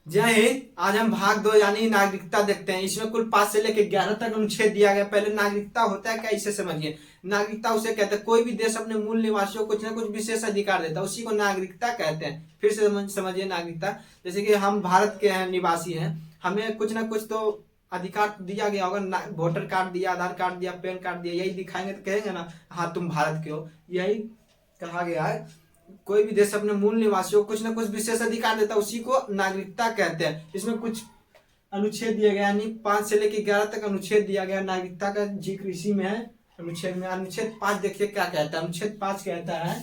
जय हिंद। आज हम भाग 2 यानी नागरिकता देखते हैं। इसमें कुल 5 से लेकर 11 तक अनुच्छेद दिया गया। पहले नागरिकता होता है क्या, इसे समझिए। नागरिकता उसे कहते हैं कोई भी देश अपने मूल निवासियों को कुछ ना कुछ विशेष अधिकार देता है, उसी को नागरिकता कहते हैं। फिर से समझिए नागरिकता। जैसे कि हम भारत के हैं, निवासी हैं, हमें कुछ ना कुछ तो अधिकार दिया गया होगा। वोटर कार्ड दिया, आधार कार्ड दिया, पैन कार्ड दिया, यही दिखाएंगे तो कहेंगे ना हाँ तुम भारत के हो। यही कहा गया है। कोई भी देश अपने मूल निवासियों को कुछ न कुछ विशेष अधिकार देता है, उसी को नागरिकता कहते हैं। इसमें कुछ अनुच्छेद दिए गए, यानी 5 से लेकर 11 तक अनुच्छेद दिया गया। नागरिकता का जिक्र इसी में है। अनुच्छेद में अनुच्छेद 5 देखिए क्या कहता है। अनुच्छेद 5 कहता है,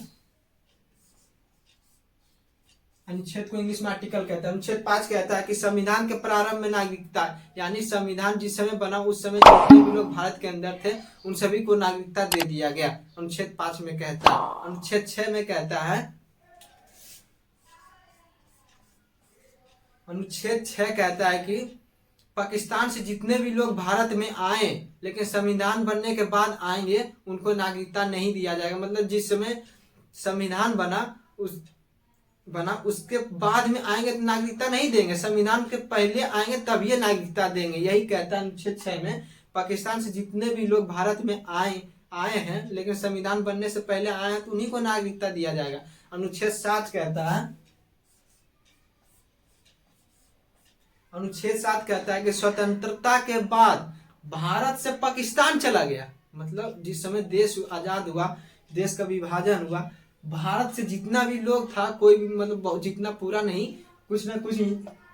अनुच्छेद को इंग्लिश में आर्टिकल कहता है। अनुच्छेद 5 कहता है कि संविधान के प्रारंभ में नागरिकता, यानी संविधान जिस समय बना उस समय जितने भी लोग भारत के अंदर थे उन सभी को नागरिकता दे दिया गया। अनुच्छेद 5 में कहता है। अनुच्छेद 6 में कहता है, अनुच्छेद 6 कहता है कि पाकिस्तान से जितने भी लोग भारत में आए लेकिन संविधान बनने के बाद आएंगे उनको नागरिकता नहीं दिया जाएगा। मतलब जिस समय संविधान बना उसके बाद में आएंगे तो नागरिकता नहीं देंगे, संविधान के पहले आएंगे तभी नागरिकता देंगे। यही कहता है अनुच्छेद 6 में। पाकिस्तान से जितने भी लोग भारत में आए हैं लेकिन संविधान बनने से पहले आए हैं तो उन्हीं को नागरिकता दिया जाएगा। अनुच्छेद 7 कहता है, अनुच्छेद 7 कहता है कि स्वतंत्रता के बाद भारत से पाकिस्तान चला गया, मतलब जिस समय देश आजाद हुआ, देश का विभाजन हुआ, भारत से जितना भी लोग था, कोई भी मतलब जितना पूरा नहीं, कुछ ना कुछ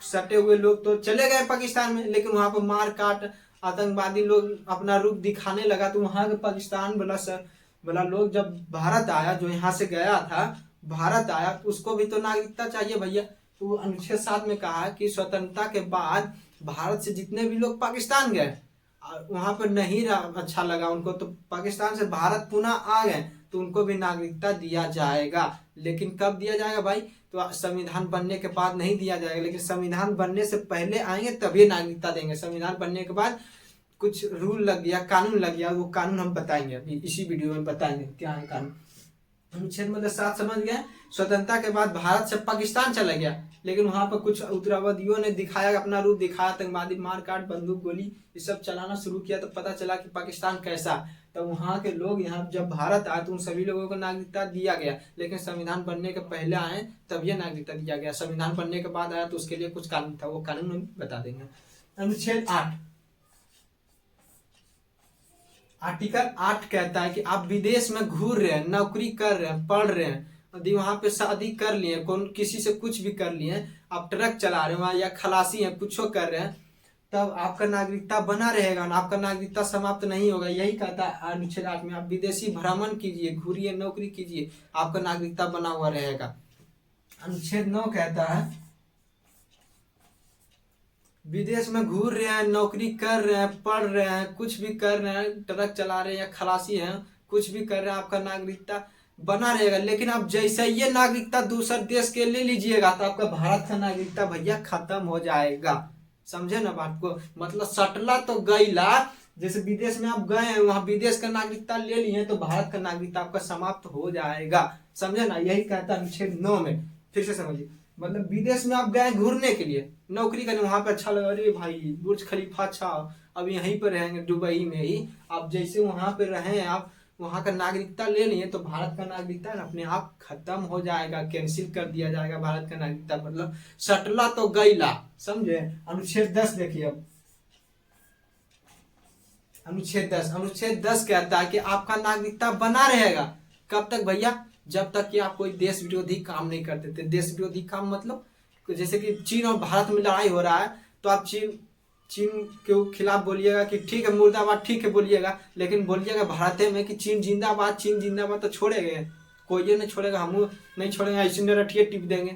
सटे हुए लोग तो चले गए पाकिस्तान में, लेकिन वहां पर मार काट आतंकवादी लोग अपना रूप दिखाने लगा तो वहां के पाकिस्तान वाला लोग जब भारत आया, जो यहाँ से गया था भारत आया, तो उसको भी तो नागरिकता चाहिए भैया। तो अनुच्छेद 7 में कहा कि स्वतंत्रता के बाद भारत से जितने भी लोग पाकिस्तान गए, वहां पर नहीं अच्छा लगा उनको, तो पाकिस्तान से भारत पुनः आ गए तो उनको भी नागरिकता दिया जाएगा। लेकिन कब दिया जाएगा भाई, तो संविधान बनने के बाद नहीं दिया जाएगा, लेकिन संविधान बनने से पहले आएंगे तभी नागरिकता देंगे। संविधान बनने के बाद कुछ रूल लग गया, कानून लग गया, वो कानून हम बताएंगे अभी इसी वीडियो में, बताएंगे क्या है कानून। अनुच्छेद मतलब 7 समझ गए। स्वतंत्रता के बाद भारत से पाकिस्तान चला गया, लेकिन वहां पर कुछ उग्रवादियों ने दिखाया, अपना रूप दिखाया, आतंकवादी मारकाट बंदूक गोली ये सब चलाना शुरू किया, तो पता चला कि पाकिस्तान कैसा। तो वहां के लोग यहाँ जब भारत आए तो उन सभी लोगों को नागरिकता दिया गया, लेकिन संविधान बनने के पहले आए तब यह नागरिकता दिया गया। संविधान बनने के बाद आया तो उसके लिए कुछ कानून था, वो कानून हम बता देंगे। अनुच्छेद 8, आर्टिकल 8 कहता है कि आप विदेश में घूर रहे हैं, नौकरी कर रहे हैं, पढ़ रहे हैं, यदि वहां पे शादी कर लिए, कौन किसी से कुछ भी कर लिए, आप ट्रक चला रहे हैं या खलासी हैं, कुछ कर रहे हैं, तब आपका नागरिकता बना रहेगा ना, आपका नागरिकता समाप्त नहीं होगा। यही कहता है अनुच्छेद 8 में। आप विदेशी भ्रमण कीजिए, घूरिए, नौकरी कीजिए, आपका नागरिकता बना हुआ रहेगा। अनुच्छेद 9 कहता है विदेश में घूर रहे हैं, नौकरी कर रहे हैं, पढ़ रहे हैं, कुछ भी कर रहे हैं, ट्रक चला रहे हैं या खलासी हैं, कुछ भी कर रहे हैं, आपका नागरिकता बना रहेगा। लेकिन आप जैसे ये नागरिकता दूसरे देश के ले लीजिएगा तो आपका भारत का नागरिकता भैया खत्म हो जाएगा। समझे ना बात को, मतलब सटला तो गईला। जैसे विदेश में आप गए हैं, वहां विदेश का नागरिकता ले लिए तो भारत का नागरिकता आपका समाप्त हो जाएगा। समझे ना, यही कहता है अनुच्छेद 9 में। फिर से समझिए, मतलब विदेश में आप गए घूरने के लिए, नौकरी करने, वहां पे अच्छा लगा, अरे भाई बुर्ज खलीफा अच्छा, अब यहीं पर रहेंगे दुबई में ही। आप जैसे वहां पे रहे, आप वहां का नागरिकता ले लिए तो भारत का नागरिकता अपने आप खत्म हो जाएगा, कैंसिल कर दिया जाएगा भारत का नागरिकता, मतलब सटला तो गईला। समझे। अनुच्छेद 10 देखिए अब, अनुच्छेद 10 कहता है कि आपका नागरिकता बना रहेगा। कब तक भैया, जब तक कि आप कोई देश विरोधी काम नहीं करते थे। देश विरोधी काम मतलब जैसे कि चीन और भारत में लड़ाई हो रहा है तो आप चीन के खिलाफ बोलिएगा कि ठीक है मुर्दाबाद, ठीक है बोलिएगा, लेकिन बोलिएगा भारत में कि चीन जिंदाबाद, चीन जिंदाबाद, तो छोड़ेंगे कोई ये नहीं छोड़ेगा, हम नहीं छोड़ेंगे, ऐसे रटिए टिप देंगे।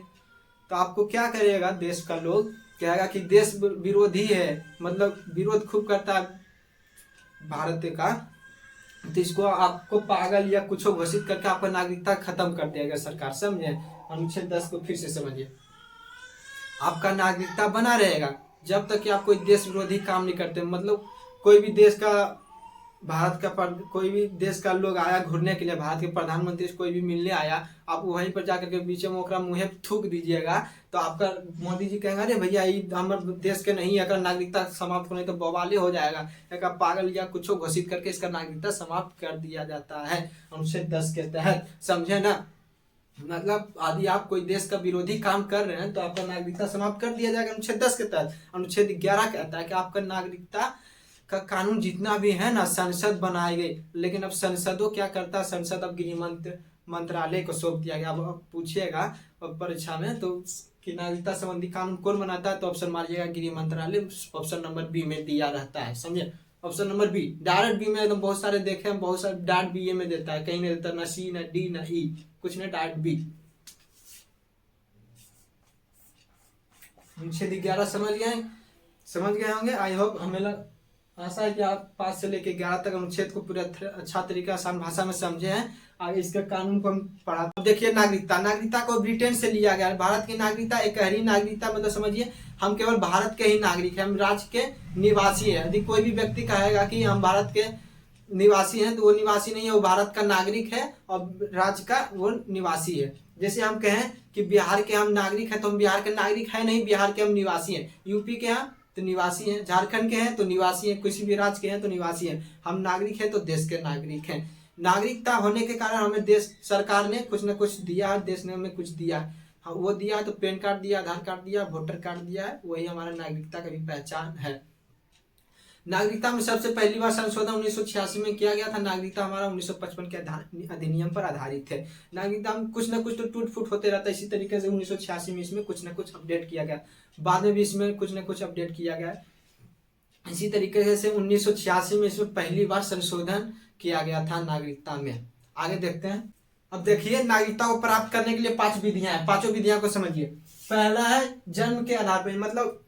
तो आपको क्या करिएगा, देश का लोग कहेगा कि देश विरोधी है, मतलब विरोध खूब करता है भारत का, तो इसको आपको पागल या कुछ घोषित करके आपका नागरिकता खत्म कर देगा सरकार। समझे। अनुच्छेद 10 को फिर से समझिए, आपका नागरिकता बना रहेगा जब तक कि आप कोई देश विरोधी काम नहीं करते, मतलब कोई भी देश का भारत का कोई भी देश का लोग आया घूरने के लिए, भारत के प्रधानमंत्री से कोई भी मिलने आया, आप वहीं पर जाकर के बीच में ओकरा मुँहे थूक दीजिएगा तो आपका मोदी जी कहेंगे अरे भैया ये हमारे देश के नहीं, अगर नागरिकता समाप्त होने तो बवाले हो जाएगा, एक पागल या कुछ घोषित करके इसका नागरिकता समाप्त कर दिया जाता है अनुच्छेद 10 के तहत, समझे ना। मतलब यदि आप कोई देश का विरोधी काम कर रहे हैं तो आपका नागरिकता समाप्त कर दिया जाएगा अनुच्छेद 10 के तहत। अनुच्छेद 11 कहता है कि आपका नागरिकता का कानून जितना भी है ना संसद बनाई गई, लेकिन अब संसदों क्या करता है, संसद अब गृह मंत्रालय को सौंप दिया गया। अब पूछिएगा परीक्षा में तो कि नागरिकता संबंधी कानून कौन बनाता है, तो ऑप्शन मारिएगा गृह मंत्रालय, ऑप्शन नंबर बी में दिया रहता है, समझे। Option number B, direct B में एकदम बहुत सारे देखे हैं, बहुत सारे डायरेक्ट बी में देता है, कहीं नहीं देता, ना सी ना डी ना ई, कुछ नहीं, डायरेक्ट बी। अनुच्छेद 11 समझ गए होंगे आई होप। हमें आशा है कि आप 5 से लेकर 11 तक अनुच्छेद को पूरा अच्छा तरीका आसान भाषा में समझे हैं। आगे इसके कानून को हम पढ़ा। देखिए नागरिकता को ब्रिटेन से लिया गया है। भारत की नागरिकता एकहरी नागरिकता, मतलब समझिए हम केवल भारत के ही नागरिक हैं, हम राज्य के निवासी हैं। यदि कोई भी व्यक्ति कहेगा कि हम भारत के निवासी हैं तो वो निवासी नहीं है, वो भारत का नागरिक है और राज्य का वो निवासी है। जैसे हम कहें कि बिहार के हम नागरिक हैं तो हम बिहार के नागरिक है नहीं, बिहार के हम निवासी हैं। यूपी के हैं तो निवासी हैं, झारखंड के हैं तो निवासी हैं, किसी भी राज्य के हैं तो निवासी हैं। हम नागरिक हैं तो देश के नागरिक हैं। नागरिकता होने के कारण हमें देश सरकार ने कुछ न कुछ दिया है, देश ने हमें कुछ दिया है। हाँ, वो दिया है तो पैन कार्ड दिया, आधार कार्ड दिया, वोटर कार्ड दिया है, वही हमारा नागरिकता का भी पहचान है। नागरिकता में सबसे पहली बार संशोधन 1986 में किया गया था। नागरिकता हमारा 1955 के अधिनियम पर आधारित है। नागरिकता में कुछ न कुछ तो टूट फूट होते रहता है, इसी तरीके से 1986 में इसमें कुछ न कुछ अपडेट किया गया, बाद में भी इसमें कुछ न कुछ अपडेट किया गया। इसी तरीके से 1986 में इसमें पहली बार संशोधन किया गया था नागरिकता में। आगे देखते हैं। अब देखिए नागरिकता को प्राप्त करने के लिए 5 विधियां हैं, 5 विधियां को समझिए। पहला है जन्म के आधार पर, मतलब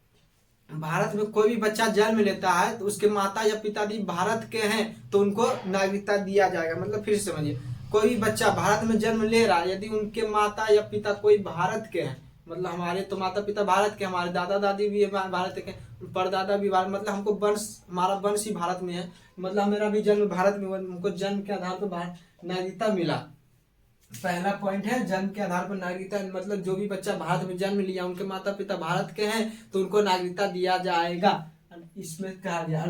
भारत में कोई भी बच्चा जन्म लेता है तो उसके माता या पिता यदि भारत के हैं तो उनको नागरिकता दिया जाएगा। मतलब फिर समझिए, कोई भी बच्चा भारत में जन्म ले रहा है, यदि उनके माता या पिता कोई भारत के हैं, मतलब हमारे तो माता पिता भारत के, हमारे दादा दादी भी भारत के, परदादा भी भारत, मतलब हमको वंश, हमारा वंश ही भारत में है, मतलब मेरा भी जन्म भारत में, हमको जन्म के आधार पर नागरिकता मिला। पहला पॉइंट है जन्म के आधार पर नागरिकता, मतलब जो भी बच्चा भारत में जन्म लिया, उनके माता पिता भारत के हैं तो उनको नागरिकता दिया जाएगा। इसमें कहा गया,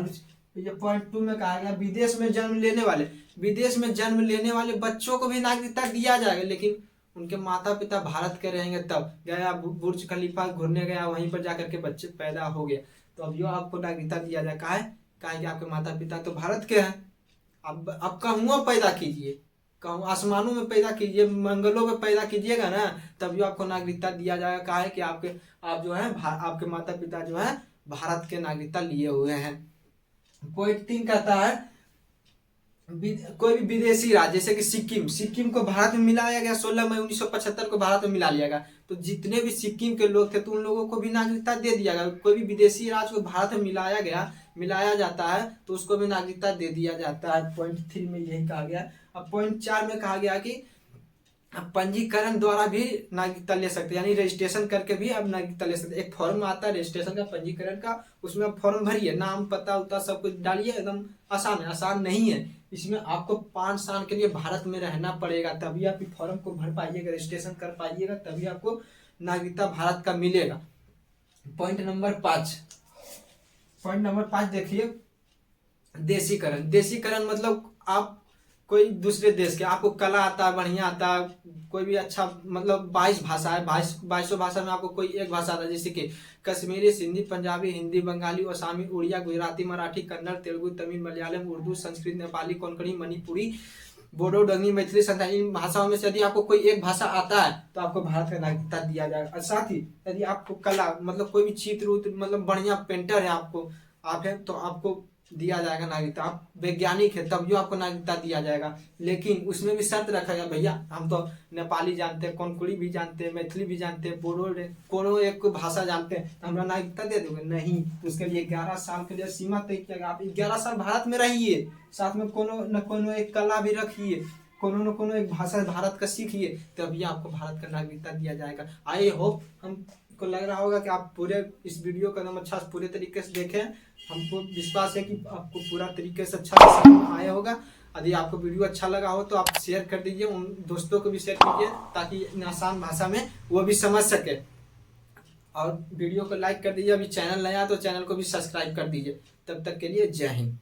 ये पॉइंट 2 में कहा गया विदेश में जन्म लेने वाले बच्चों को भी नागरिकता दिया जाएगा, लेकिन उनके माता पिता भारत के रहेंगे। तब गया बुर्ज खलीफा घूरने गया, वहीं पर जाकर के बच्चे पैदा हो गए तो अब यो आपको नागरिकता दिया जाए। कहा है कि आपके माता पिता तो भारत के हैं। अब कहूँ पैदा कीजिए, कहूँ आसमानों में पैदा कीजिए, मंगलों में पैदा कीजिएगा ना, तभी आपको नागरिकता दिया जाएगा। कहा है कि आप जो है आपके माता पिता जो है भारत के नागरिकता लिए हुए हैं। पॉइंट 3 कहता है कोई भी विदेशी राज्य जैसे कि सिक्किम को भारत में मिलाया गया 16 मई 1975 को भारत में मिला लिया गया, तो जितने भी सिक्किम के लोग थे तो उन लोगों को भी नागरिकता दे दिया गया। कोई भी विदेशी राज्य को भारत में मिलाया जाता है तो उसको भी नागरिकता दे दिया जाता है। पॉइंट 3 में यही कहा गया। अब पॉइंट 4 में कहा गया कि पंजीकरण द्वारा भी नागरिकता ले सकते, यानी रजिस्ट्रेशन करके भी आप नागरिकता ले सकते। एक फॉर्म आता है रजिस्ट्रेशन का, पंजीकरण का, उसमें आप फॉर्म भरिए, नाम पता उता सब कुछ डालिए, एकदम आसान है। आसान नहीं है, इसमें आपको 5 साल के लिए भारत में रहना पड़ेगा, तभी आप इस फॉर्म को भर पाइएगा, रजिस्ट्रेशन कर पाइएगा, तभी आपको नागरिकता भारत का मिलेगा। पॉइंट नंबर 5 देखिए, देशीकरण मतलब आप कोई दूसरे देश के, आपको कला आता है, बढ़िया आता है, कोई भी अच्छा, मतलब 22 भाषा है, 22 भाषा में आपको कोई एक भाषा आता है, जैसे कि कश्मीरी, सिंधी, पंजाबी, हिंदी, बंगाली, असमी, उड़िया, गुजराती, मराठी, कन्नड़, तेलुगु, तमिल, मलयालम, उर्दू, संस्कृत, नेपाली, कोंकणी, मणिपुरी, बोडो, डोगरी, मैथिली, संथाली, इन भाषाओं में से यदि आपको कोई एक भाषा आता है तो आपको भारत का नागरिकता दिया जाएगा। और साथ ही यदि आपको कला, मतलब कोई भी चित्र, मतलब बढ़िया पेंटर है आप है तो आपको दिया जाएगा नागरिकता। आप वैज्ञानिक है तब भी आपको नागरिकता दिया जाएगा, लेकिन उसमें भी शर्त रखा गया, भैया हम तो नेपाली जानते हैं, कोंकणी भी जानते हैं, मैथिली भी जानते हैं, बोडो कोनो एक भाषा जानते हैं, तो हमरा नागरिकता दे दोगे? नहीं, उसके लिए 11 साल के लिए सीमा तय किया गया। आप 11 साल भारत में रहिए, साथ में कोनो न कोनो एक कला भी रखिए, कोनो न कोनो एक भाषा भारत का सीखिए, तभी आपको भारत का नागरिकता दिया जाएगा। आई होप हम को लग रहा होगा कि आप पूरे इस वीडियो को एकदम अच्छा से पूरे तरीके से देखें। हमको विश्वास है कि आपको पूरा तरीके से अच्छा से समझ आया होगा। यदि आपको वीडियो अच्छा लगा हो तो आप शेयर कर दीजिए, उन दोस्तों को भी शेयर कीजिए ताकि इन आसान भाषा में वो भी समझ सके। और वीडियो को लाइक कर दीजिए, अभी चैनल नया तो चैनल को भी सब्सक्राइब कर दीजिए। तब तक के लिए जय हिंद।